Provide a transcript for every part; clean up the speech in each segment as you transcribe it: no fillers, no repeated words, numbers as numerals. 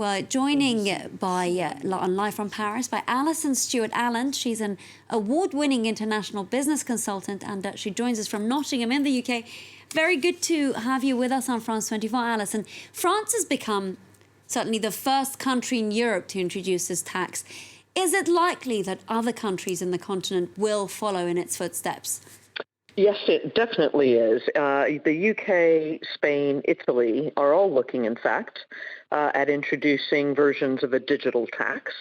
We're joining on Live from Paris by Allyson Stewart-Allen. She's an award-winning international business consultant, and she joins us from Nottingham in the UK. Very good to have you with us on France 24, Allyson. France has become certainly the first country in Europe to introduce this tax. Is it likely that other countries in the continent will follow in its footsteps? Yes, it definitely is. The UK, Spain, Italy are all looking, in fact, at introducing versions of a digital tax.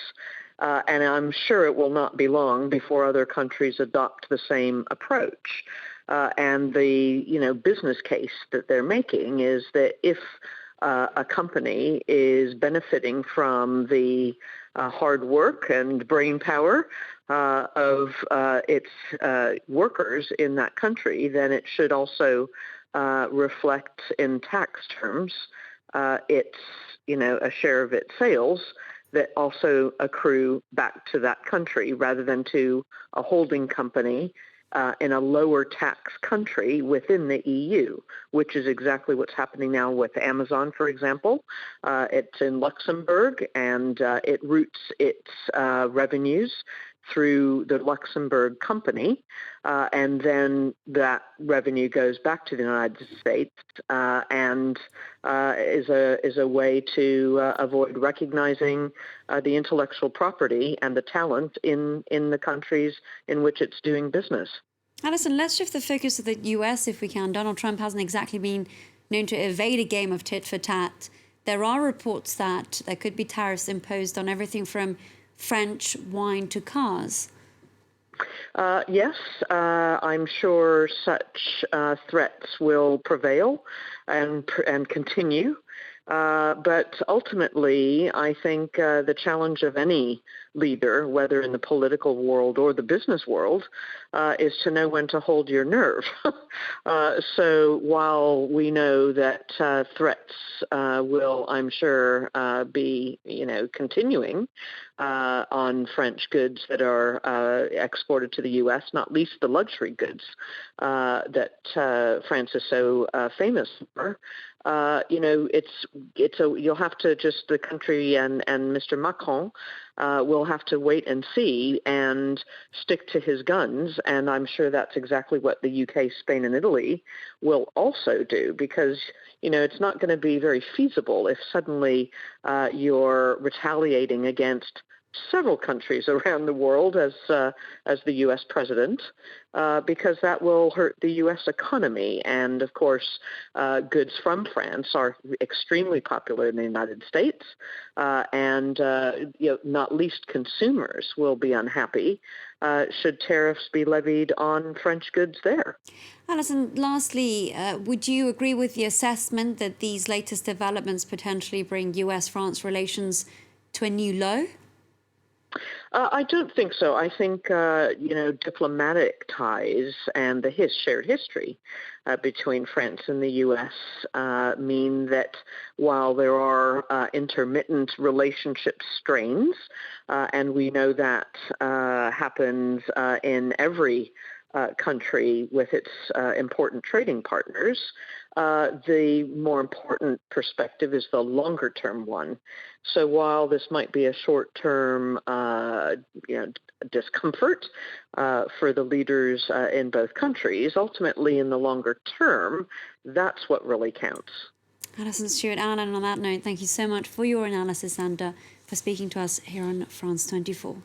And I'm sure it will not be long before other countries adopt the same approach. And the business case that they're making is that if a company is benefiting from the hard work and brain power of its workers in that country, then it should also reflect in tax terms its, a share of its sales that also accrue back to that country rather than to a holding company in a lower tax country within the EU, which is exactly what's happening now with Amazon, for example. It's in Luxembourg, and it routes its revenues through the Luxembourg company, and then that revenue goes back to the United States and is a way to avoid recognizing the intellectual property and the talent in the countries in which it's doing business. Allyson, let's shift the focus to the US if we can. Donald Trump hasn't exactly been known to evade a game of tit for tat. There are reports that there could be tariffs imposed on everything from French wine to cars. Yes, I'm sure such threats will prevail and continue. But ultimately, I think the challenge of any leader, whether in the political world or the business world, is to know when to hold your nerve. So while we know that threats will, I'm sure, be, continuing on French goods that are exported to the U.S., not least the luxury goods that France is so famous for, you'll have to just, the country and Mr. Macron will have to wait and see and stick to his guns. And I'm sure that's exactly what the UK, Spain, and Italy will also do, because, it's not going to be very feasible if suddenly you're retaliating against several countries around the world as the U.S. president, because that will hurt the U.S. economy. And of course, goods from France are extremely popular in the United States, and not least consumers will be unhappy should tariffs be levied on French goods there. Allyson, lastly, would you agree with the assessment that these latest developments potentially bring US-France relations to a new low? I don't think so. I think, diplomatic ties and the shared history between France and the U.S. Mean that while there are intermittent relationship strains, and we know that happens in every country with its important trading partners, the more important perspective is the longer-term one. So while this might be a short-term, discomfort for the leaders in both countries, ultimately in the longer term, that's what really counts. Allyson Stewart-Allen, on that note, thank you so much for your analysis and for speaking to us here on France 24.